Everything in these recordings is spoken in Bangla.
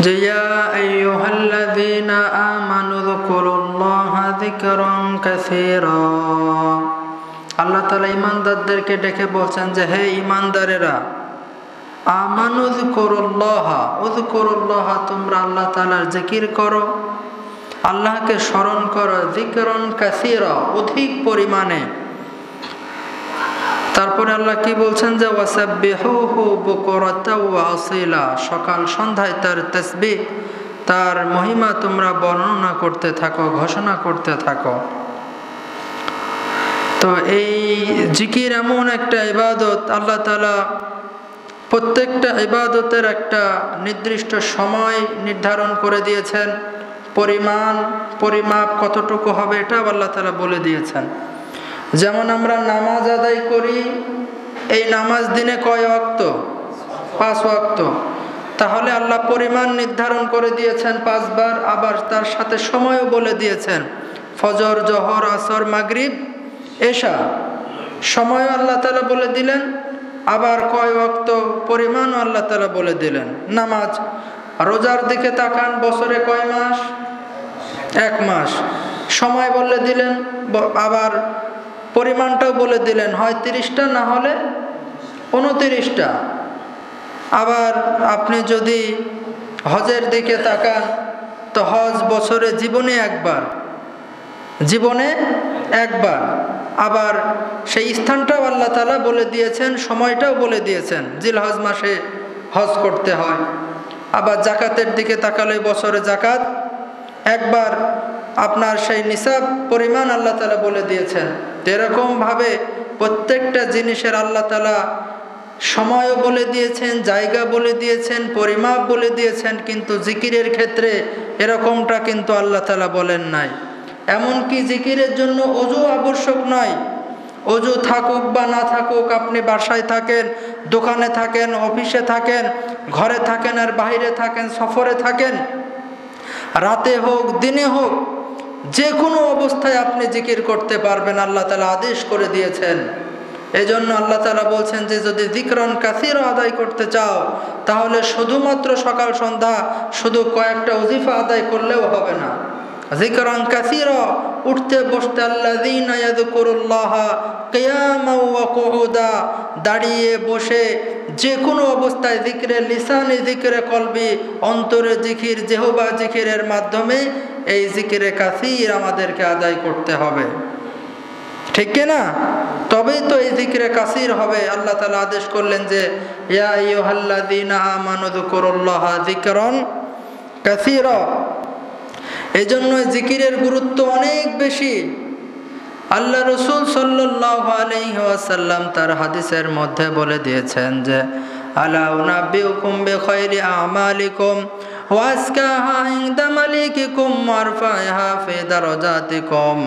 যে ইয়া আইয়ুহাল্লাযীনা আমানু যকুরুল্লাহা যিকরান কাসীরা। আল্লাহ তাআলা ঈমানদারদেরকে ডেকে বলছেন যে হে ঈমানদারেরা, আমানু যকুরুল্লাহা উযকুরুল্লাহা, তোমরা আল্লাহ তাআলার জিকির করো, আল্লাহকে স্মরণ করো, যিকরান কাসীরা, অধিক পরিমাণে। তারপরে আল্লাহ কি বলছেন যে ওয়াসাব্বিহুহু বুকরাতাও ওয়া আসীলা, সকাল সন্ধ্যায় তার তাসবিহ, তার মহিমা তোমরা বর্ণনা করতে থাকো, ঘোষণা করতে থাকো। তো এই জিকির এমন একটা ইবাদত, আল্লাহ তাআলা প্রত্যেকটা ইবাদতের একটা নির্দিষ্ট সময় নির্ধারণ করে দিয়েছেন, পরিমাপ কতটুকু হবে এটাও আল্লাহ তাআলা বলে দিয়েছেন। যেমন আমরা নামাজ আদায় করি, এই নামাজ দিনে কয় ওয়াক্ত? 5 ওয়াক্ত। তাহলে আল্লাহ পরিমাণ নির্ধারণ করে দিয়েছেন 5 বার, আবার তার সাথে সময়ও বলে দিয়েছেন, ফজর, জোহর, আসর, মাগরিব, এশা, সময়ও আল্লাহ তাআলা বলে দিলেন, আবার কয় ওয়াক্ত পরিমাণও আল্লাহ তাআলা বলে দিলেন। নামাজ, রোজার দিকে তাকান, বছরে কয় মাস? 1 মাস। সময় বলে দিলেন, আবার পরিমাণটাও বলে দিলেন, হয় 30টা, না হলে 29টা। আবার আপনি যদি হজের দিকে তাকান, তো হজ বছরে জীবনে একবার। আবার সেই স্থানটাও আল্লাহ তাআলা বলে দিয়েছেন, সময়টাও বলে দিয়েছেন, জিলহজ মাসে হজ করতে হয়। আবার জাকাতের দিকে তাকালে বছরে জাকাত একবার, আপনার সেই নিসাব পরিমাণ আল্লাহ তাআলা বলে দিয়েছেন। এরকমভাবে প্রত্যেকটা জিনিসের আল্লাহ তাআলা সময়ও বলে দিয়েছেন, জায়গা বলে দিয়েছেন, পরিমাপ বলে দিয়েছেন, কিন্তু জিকিরের ক্ষেত্রে এরকমটা কিন্তু আল্লাহ তাআলা বলেন নাই। এমনকি জিকিরের জন্য ওযু আবশ্যক নয়। ওযু থাকুক বা না থাকুক, আপনি বাসায় থাকেন, দোকানে থাকেন, অফিসে থাকেন, ঘরে থাকেন আর বাইরে থাকেন, সফরে থাকেন, রাতে হোক দিনে হোক, যে কোনো অবস্থায় আপনি জিকির করতে পারবেন, আল্লাহ তাআলা আদেশ করে দিয়েছেন। এজন্য আল্লাহ তাআলা বলছেন যে যদি যিকরান কাসীরা আদায় করতে চাও, তাহলে শুধুমাত্র সকাল সন্ধ্যা শুধু কয়েকটা ওজিফা আদায় করলেও হবে না। যিকরান কাসীরা, উঠতে বসতে, আল্লাযীনা ইয়াযকুরুল্লাহা কিয়ামান ওয়া কুউদা, দাঁড়িয়ে বসে যে কোনো অবস্থায় জিকরে লিসানে, জিকরে কলবি, অন্তরে জিকির, জিহবা জিকিরের মাধ্যমে এই জিকিরে কাসীর আমাদেরকে আদায় করতে হবে, ঠিক না? তবেই তো এই জিকরে কাসীর হবে। আল্লাহ তাআলা আদেশ করলেন যে ইয়া আইয়ুহাল্লাযীনা আমানু যকুরুল্লাহা যিকরান কাসীরা। এজন্য জিকিরের গুরুত্ব অনেক বেশি। আল্লাহ রাসূল সাল্লাল্লাহু আলাইহি ওয়াসাল্লাম তার হাদিসের মধ্যে বলে দিয়েছেন যে আলা উনাব্বিউকুম বিখাইরি আমালিকুম ওয়া আসকাহা ইনদা মালিকিকুম ওয়ারফাহা ফি দারাজাতিকুম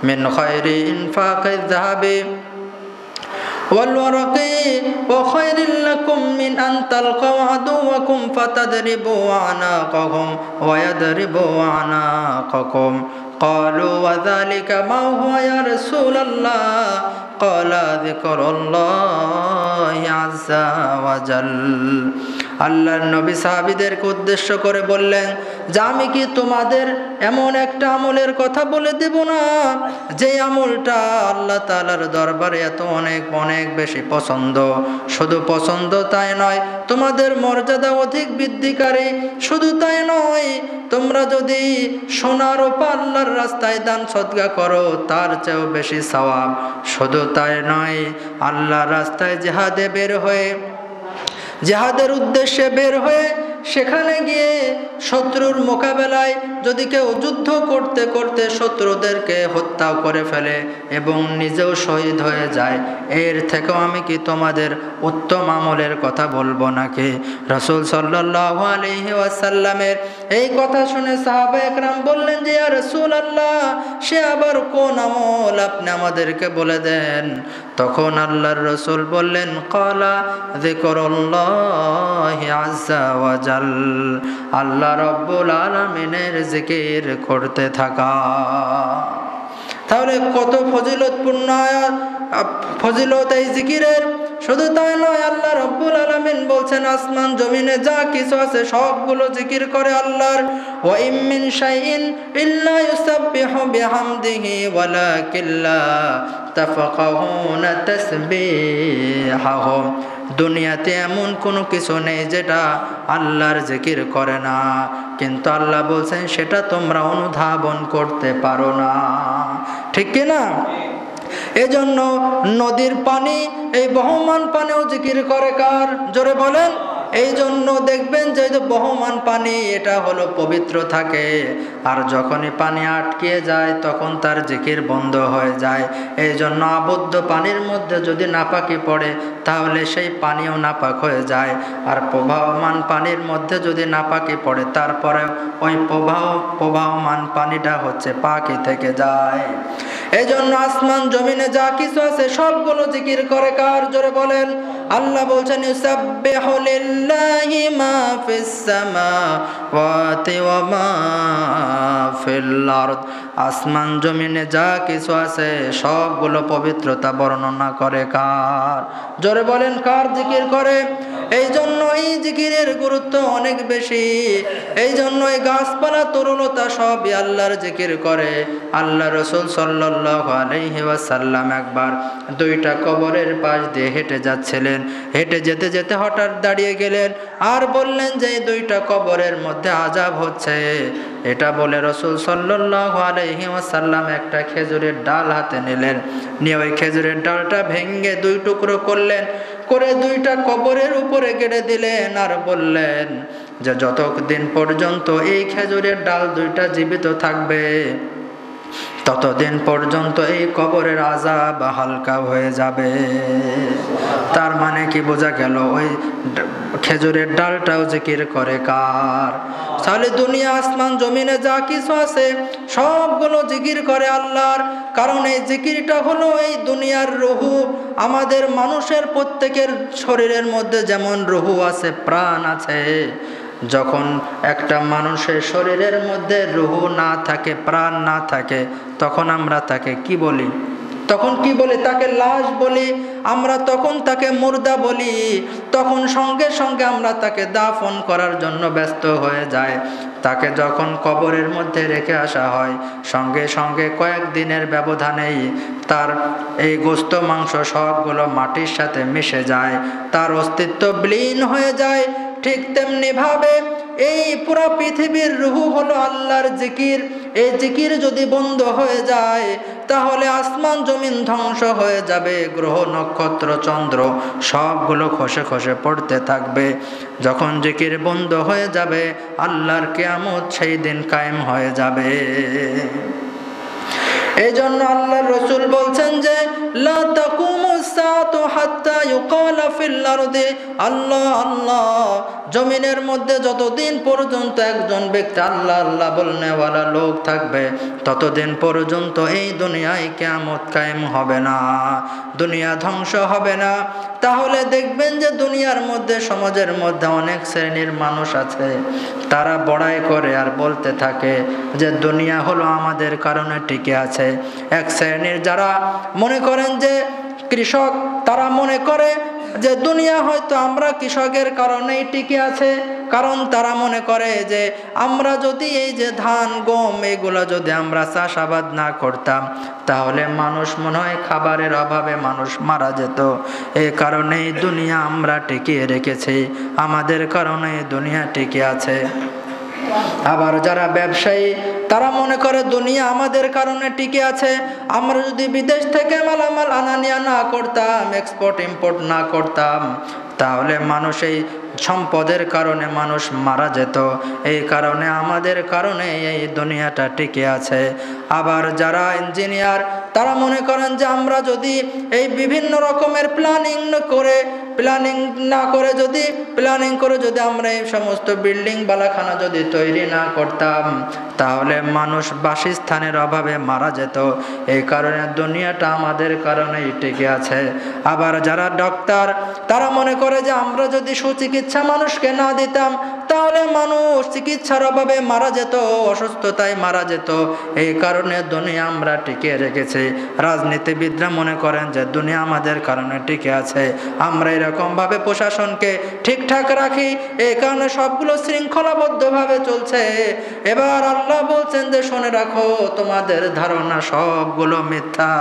মিন খাইরি ইনফাকিয যাহাবি ওয়াল ওয়ারাকি ওয়া খাইরিল লাকুম মিন আন তালকাউ আদুওয়াকুম ফাতাদরিবু আনাকাহুম ওয়া ইয়াদরিবু আনাকাকুম। قالوا وذلك ما هو يا رسول الله؟ قال ذكر الله عز وجل। আল্লাহর নবী সাহাবীদেরকে উদ্দেশ্য করে বললেন যে আমি কি তোমাদের এমন একটা আমলের কথা বলে দেব না, যে আমলটা আল্লাহ তাআলার দরবারে এত অনেক বেশি পছন্দ। শুধু পছন্দ তাই নয়, তোমাদের মর্যাদা অধিক বৃদ্ধিকারী। শুধু তাই নয়, তোমরা যদি সোনা রূপা আল্লাহর রাস্তায় দান সদকা করো, তার চেয়েও বেশি সওয়াব। শুধু তাই নয়, আল্লাহর রাস্তায় জিহাদে বের হয়ে, জিহাদের উদ্দেশ্যে বের হয়ে সেখানে গিয়ে শত্রুর মোকাবেলায় যদি কেউ যুদ্ধ করতে করতে শত্রুদেরকে হত্যা করে ফেলে এবং নিজেও শহীদ হয়ে যায়, এর থেকেও আমি কি তোমাদের উত্তম আমলের কথা বলবো নাকি? রাসূল সাল্লাল্লাহু আলাইহি ওয়াসাল্লামের এই কথা শুনে সাহাবা একরাম বললেন যে ইয়া রাসূলুল্লাহ, সে আবার কোন আমল, আপনি আমাদেরকে বলে দেন। তখন আল্লাহর রাসূল বললেন ক্বালা যিকরুল্লাহি আযজা ওয়া জাল, আল্লাহ রাব্বুল আলামিনের জিকির করতে থাকা। তাহলে কত ফজিলতপূর্ণ ফজিলত এই জিকিরের, শুধু তাই নয়, আল্লাহ রাব্বুল আলামিন বলছেন আসমান জমিনে যা কিছু আছে সবগুলো জিকির করে আল্লাহর। ওয়া ইম মিন শাইইন ইল্লা ইউসাব্বিহু বিহামদিহি ওয়ালাকিন লা তাফকাহুনা তাসবিহাহুম। দুনিয়াতে এমন কোনো কিছু নেই যেটা আল্লাহর জিকির করে না, কিন্তু আল্লাহ বলছেন সেটা তোমরা অনুধাবন করতে পারো না। ঠিক কিনা? এজন্য নদীর পানি, এই বহমান পানিও জিকির করে কার? জোরে বলেন। এই জন্য দেখবেন যে বহমান পানি এটা হলো পবিত্র থাকে, আর যখনই পানি আটকে যায় তখন তার জিকির বন্ধ হয়ে যায়। এই জন্য আবদ্ধ পানির মধ্যে যদি নাপাকি পড়ে তাহলে সেই পানিও নাপাক হয়ে যায়, আর প্রবাহমান পানির মধ্যে যদি নাপাকি পড়ে তারপরে ওই প্রবাহমান পানিটা হচ্ছে পাকি থেকে যায়। এই জন্য আসমান জমিনে যা কিছু আছে সবগুলো জিকির করে কার? জোরে বলেন। আল্লাহ বলছেন ইউসাব্বিহু লিল্লাহি মা ফিস সামাওয়াতি ওয়া মা ফিল আরদ। আসমান জমিনে যা কিছু আছে সবগুলো পবিত্রতা বর্ণনা করে কার? জোরে বলেন, কার জিকির করে? এই জন্য এই জিকিরের গুরুত্ব অনেক বেশি। এই জন্য এই গাছপালা তরুলতা সবই আল্লাহর জিকির করে। আল্লাহ রাসূল সাল্লাল্লাহু আলাইহি ওয়াসাল্লাম একবার দুইটা কবরের পাশ দিয়ে হেঁটে যাচ্ছিলেন। হেঁটে যেতে যেতে হঠাৎ দাঁড়িয়ে গেলেন আর বললেন যে এই দুইটা কবরের মধ্যে আযাব হচ্ছে। এটা বলে রাসূল সাল্লাল্লাহু আলাইহি ওয়াসাল্লাম একটা খেজুরের ডাল হাতে নিলেন, নিয়ে ওই খেজুরের ডালটা ভেঙে দুই টুকরো করলেন, করে দুইটা কবরের উপরে গেড়ে দিলেন আর বললেন যে যতদিন পর্যন্ত এই খেজুরের ডাল দুইটা জীবিত থাকবে ততদিন পর্যন্ত এই কবরের আযাব হালকা হয়ে যাবে। তার মানে কি বোঝা গেল? ওই খেজুরের ডালটাও জিকির করে কার? তাহলে দুনিয়া আসমান জমিনে যা কিছু আছে সবগুলো জিকির করে আল্লাহর। কারণ এই জিকিরটা হলো এই দুনিয়ার রুহু। আমাদের মানুষের প্রত্যেকের শরীরের মধ্যে যেমন রুহু আছে, প্রাণ আছে, যখন একটা মানুষের শরীরের মধ্যে রুহু না থাকে, প্রাণ না থাকে, তখন আমরা তাকে কি বলি? তখন কি বলি? তাকে লাশ বলি আমরা, তখন তাকে মুর্দা বলি। তখন সঙ্গে সঙ্গে আমরা তাকে দাফন করার জন্য ব্যস্ত হয়ে যাই। তাকে যখন কবরের মধ্যে রেখে আসা হয় সঙ্গে সঙ্গে কয়েকদিনের ব্যবধানেই তার এই গোস্ত মাংস সবগুলো মাটির সাথে মিশে যায়, তার অস্তিত্ব বিলীন হয়ে যায়। ঠিক তেমনি ভাবে এই পুরো পৃথিবীর রুহু হলো আল্লাহর জিকির। এই জিকির যদি বন্ধ হয়ে যায় তাহলে আসমান জমিন ধ্বংস হয়ে যাবে, গ্রহ নক্ষত্র চন্দ্র সবগুলো খসে খসে পড়তে থাকবে। যখন জিকির বন্ধ হয়ে যাবে আল্লাহর কিয়ামত সেই দিন কায়েম হয়ে যাবে। এই জন্য আল্লাহর রাসূল বলছেন যে লা তাকুমুস সাআতু হাত্তা ইউকালা ফিল আরদি আল্লাহ আল্লাহ। জমিনের মধ্যে যতদিন পর্যন্ত একজন ব্যক্তি আল্লাহ আল্লাহ বলনেওয়ালা লোক থাকবে ততদিন পর্যন্ত এই দুনিয়ায় কিয়ামত কায়েম হবে না, দুনিয়া ধ্বংস হবে না। তাহলে দেখবেন যে দুনিয়ার মধ্যে, সমাজের মধ্যে অনেক শ্রেণীর মানুষ আছে, তারা বড়াই করে আর বলতে থাকে যে দুনিয়া হলো আমাদের কারণে টিকে আছে। এক শ্রেণীর যারা মনে করেন যে কৃষক, তারা মনে করে যে দুনিয়া হয়তো আমরা কৃষকের কারণেই টিকে আছে, কারণ তারা মনে করে যে আমরা যদি এই যে ধান গম এগুলো যদি আমরা চাষাবাদ না করতাম তাহলে মানুষ মনে হয় খাবারের অভাবে মানুষ মারা যেত। এই কারণেই দুনিয়া আমরা টিকিয়ে রেখেছি, আমাদের কারণে দুনিয়া টিকে আছে। আবার যারা ব্যবসায়ী তারা মনে করে দুনিয়া আমাদের কারণে টিকে আছে, আমরা যদি বিদেশ থেকে মালামাল আনানিয়া না করতাম, এক্সপোর্ট ইম্পোর্ট না করতাম তাহলে মানুষ এই সম্পদের কারণে মানুষ মারা যেত, এই কারণে আমাদের কারণে এই দুনিয়াটা টিকে আছে। আবার যারা ইঞ্জিনিয়ার তারা মনে করেন যে আমরা যদি এই বিভিন্ন রকমের প্ল্যানিং করে প্ল্যানিং করে যদি আমরা এই সমস্ত বিল্ডিং বালাখানা যদি তৈরি না করতাম, তাহলে মানুষ বাসস্থানের অভাবে মারা যেত। এই কারণে দুনিয়াটা আমাদের কারণেই টিকে আছে। আবার যারা ডক্টর, তারা মনে করে যে আমরা যদি সুচিকিৎসা মানুষকে না দিতাম, তাহলে মানুষ চিকিৎসার অভাবে মারা যেত, অসুস্থতায় মারা যেত। এই কারণে দুনিয়া আমরা টিকে রেখেছি। রাজনীতিবিদরা মনে করেন যে দুনিয়া আমাদের কারণে টিকে আছে, আমরা এরকমভাবে প্রশাসনকে ঠিকঠাক রাখি, এই কারণে সবগুলো শৃঙ্খলাবদ্ধভাবে চলছে। এবার আল্লাহ বলছেন যে শুনে রাখো, তোমাদের ধারণা সবগুলো মিথ্যা।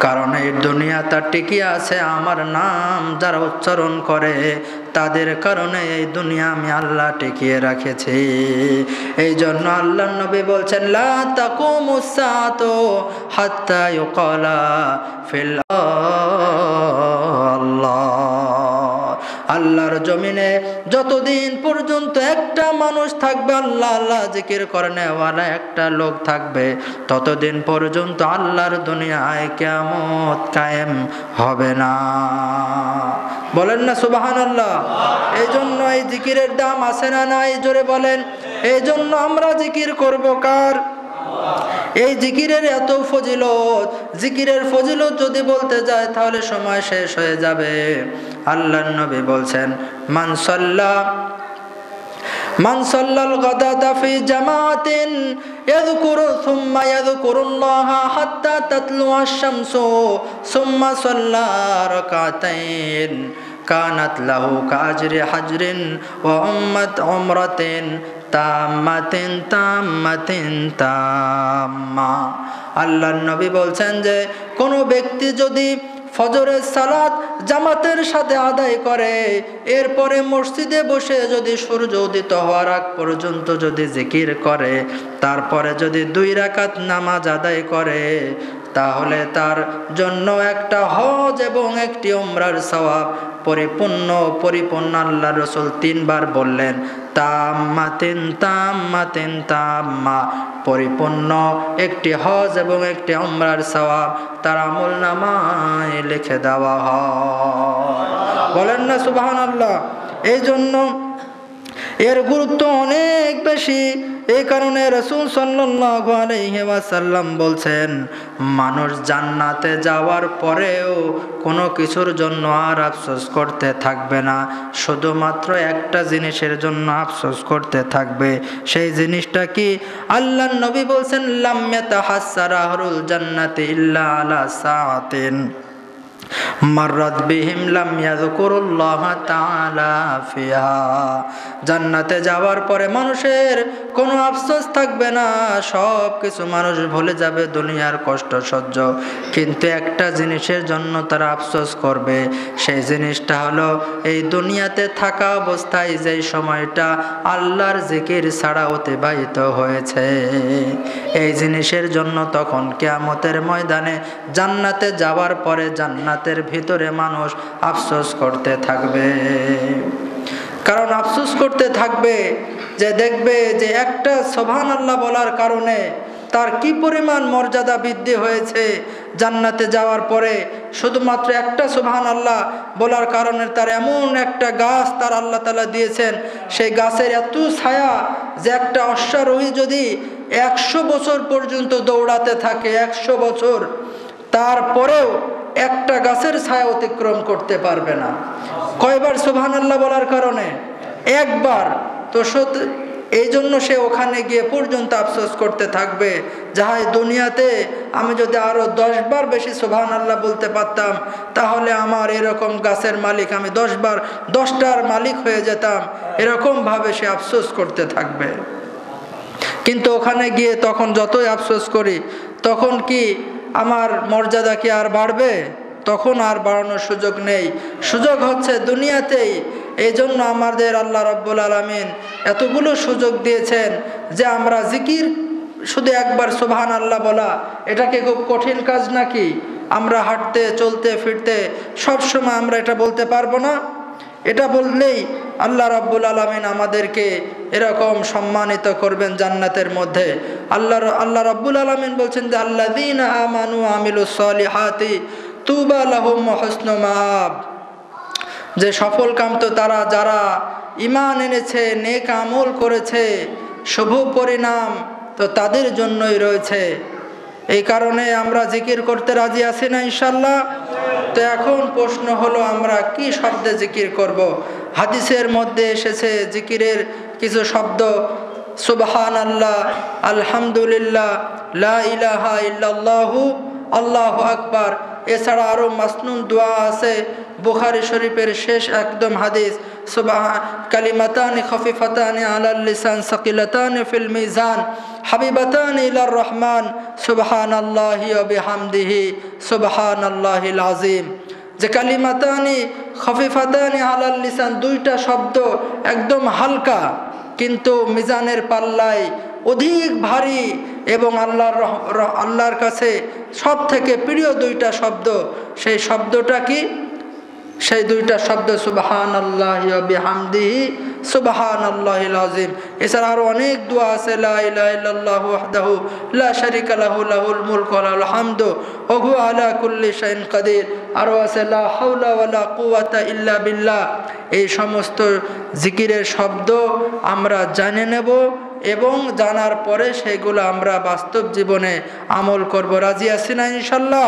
কারণ এই দুনিয়াটা টিকে আছে আমার নাম যারা উচ্চারণ করে, তাদের কারণে এই দুনিয়া আমি আল্লাহ টিকিয়ে রাখেছি। এই জন্য আল্লাহর নবী বলছেন, লা তাকুমুস সাআতু হাত্তা ইউকালা ফিল আল্লাহ। আল্লাহর জমিনে যতদিন পর্যন্ত একটা মানুষ থাকবে, আল্লাহ আল্লাহ জিকির করেনেওয়ালা একটা লোক থাকবে, ততদিন পর্যন্ত আল্লাহর দুনিয়ায় কিয়ামত কায়েম হবে না। বলেন না সুবহানাল্লাহ। এই জন্য এই জিকিরের দাম আছে না নাই, জোরে বলেন। এই জন্য আমরা জিকির করব কার? এই জিকিরের এত ফজিলত, জিকিরের ফজিলত যদি বলতে যায় তাহলে সময় শেষ হয়ে যাবে। আল্লাহর নবী বলছেন, মান সাল্লাল গাদাতা ফি জামাতিন ইয়াযকুরু সুম্মা ইয়াযকুরুল্লাহা হাত্তা তাতলুআশ শামসু সুম্মা সাল্লা রাকাতাইন কানাত লাহু কাজরি হাজরিন ওয়া উমরাতিন তাম্মাতিন তাম্মাতিন তাম্মা। আল্লাহর নবী বলছেন যে কোনো ব্যক্তি যদি ফজরের সালাত জামাতের সাথে আদায় করে, এরপরে মসজিদে বসে যদি সূর্য উদিত হওয়ার আগ পর্যন্ত যদি জিকির করে, তারপরে যদি 2 রাকাত নামাজ আদায় করে, তাহলে তার জন্য একটা হজ এবং একটি উমরার সওয়াব পরিপূর্ণ। আল্লাহ রাসূল 3 বার বললেন, তাম্মাতিন তাম্মাতিন তাম্মা, পরিপূর্ণ একটি হজ এবং একটি উমরার সওয়াব তার আমলনামায় লিখে দেওয়া হয়। বলেন না সুবহানাল্লাহ। এই জন্য এর গুরুত্ব অনেক বেশি। এই কারণে রাসূল সাল্লাল্লাহু আলাইহি ওয়াসাল্লাম বলছেন, মানুষ জান্নাতে যাওয়ার পরেও কোনো কিছুর জন্য আর আফসোস করতে থাকবে না, শুধুমাত্র একটা জিনিসের জন্য আফসোস করতে থাকবে। সেই জিনিসটা কি? আল্লাহর নবী বলছেন, লাম ইয়াতাহাসসারা আহলুল জান্নাতি ইল্লা আলা সাআতিন মাররাত বিহিম লাম ইয়াযকুরুল্লাহ তাআলা ফিহা। জান্নাতে যাওয়ার পরে মানুষের কোনো আফসোস থাকবে না, সব কিছু মানুষ ভুলে যাবে, দুনিয়ার কষ্ট সহ্য। কিন্তু একটা জিনিসের জন্য তারা আফসোস করবে, সেই জিনিসটা হলো এই দুনিয়াতে থাকা অবস্থায় যেই সময়টা আল্লাহর জিকির ছাড়া অতিবাহিত হয়েছে, এই জিনিসের জন্য তখন কিয়ামতের ময়দানে জান্নাতে যাওয়ার পরে জান্নাতের ভিতরে মানুষ আফসোস করতে থাকবে। কারণ আফসোস করতে থাকবে যে দেখবে যে একটা সুবহানাল্লাহ বলার কারণে তার কি পরিমাণ মর্যাদা বৃদ্ধি হয়েছে। জান্নাতে যাওয়ার পরে শুধুমাত্র একটা সুবহানাল্লাহ বলার কারণে তার এমন একটা গাছ তার আল্লাহ তাআলা দিয়েছেন, সেই গাছের এত ছায়া যে একটা অশ্বারোহী যদি 100 বছর পর্যন্ত দৌড়াতে থাকে, 100 বছর, তারপরেও একটা গাছের ছায়া অতিক্রম করতে পারবে না। কয়বার সুবহানাল্লাহ বলার কারণে? একবার। তো এই জন্য সে ওখানে গিয়ে পর্যন্ত আফসোস করতে থাকবে, যাহাই দুনিয়াতে আমি যদি আরো 10 বার বেশি সুবহানাল্লাহ বলতে পারতাম, তাহলে আমার এরকম গাছের মালিক, আমি 10 বার 10টার মালিক হয়ে যেতাম। এরকম ভাবে সে আফসোস করতে থাকবে। কিন্তু ওখানে গিয়ে তখন যতই আফসোস করি, তখন কি আমার মর্যাদা কি আর বাড়বে? তখন আর বাড়ানোর সুযোগ নেই, সুযোগ হচ্ছে দুনিয়াতেই। এই জন্য আমাদের আল্লাহ রাব্বুল আলামিন এতগুলো সুযোগ দিয়েছেন যে আমরা জিকির, শুধু একবার সুবহানাল্লাহ বলা, এটা কি খুব কঠিন কাজ নাকি? আমরা হাঁটতে চলতে ফিরতে সব সময় আমরা এটা বলতে পারবো না? এটা বললেই আল্লাহ রাব্বুল আলামিন আমাদেরকে এরকম সম্মানিত করবেন জান্নাতের মধ্যে। আল্লাহ রাব্বুল আলামিন বলছেন যে আল্লাযীনা আমানু ওয়া আমিলুস সলিহাতি তুবা লাহুম ওয়া হুসনু মাআব। যে সফল কাম তো তারা যারা ঈমান এনেছে, নেক আমল করেছে, শুভ পরিণাম তো তাদের জন্যই রয়েছে। এই কারণে আমরা জিকির করতে রাজি আছি না ইনশাল্লাহ? তো এখন প্রশ্ন হলো আমরা কি শব্দে জিকির করব? হাদিসের মধ্যে এসেছে জিকিরের কিছু শব্দ, সুবহানাল্লাহ, আলহামদুলিল্লাহ, লা ইলাহা ইল্লাল্লাহু, আল্লাহু আকবার। এছাড়া আরও মাসনুন দোয়া আছে, বুখারী শরীফের শেষ একদম হাদিস, কালিমাতানি খফিফাতানি আলাল লিসান সাকিলাতানি ফিল মিজান হাবিবাতানি ইলার রহমান সুবহানাল্লাহি ওয়া বিহামদিহি সুবহানাল্লাহিল আযীম। যে কালিমাতানি খফিফাতানি আলাল লিসান, দুইটা শব্দ একদম হালকা কিন্তু মিজানের পাল্লায় অধিক ভারী এবং আল্লাহর কাছে সব থেকে প্রিয় দুইটা শব্দ। সেই শব্দটা কি? সেই দুইটা শব্দ সুবহানাল্লাহি ওয়া বিহামদিহি সুবহানাল্লাহিল আযীম। এছাড়া আরো অনেক দোয়া আছে, লা ইলাহা ইল্লাল্লাহু ওয়াহদাহু লা শারীকা লাহু লাহুল মুলকু ওয়া লাহুল হামদু ওয়া হুয়া আলা কুল্লি শাইইন কাদির। আরো আছে লা হাওলা ওয়া লা কুওয়াতা ইল্লা বিল্লাহ। এই সমস্ত জিকিরের শব্দ আমরা জেনে নেব এবং জানার পরে সেগুলো আমরা বাস্তব জীবনে আমল করব। রাজি আছি না ইনশাআল্লাহ?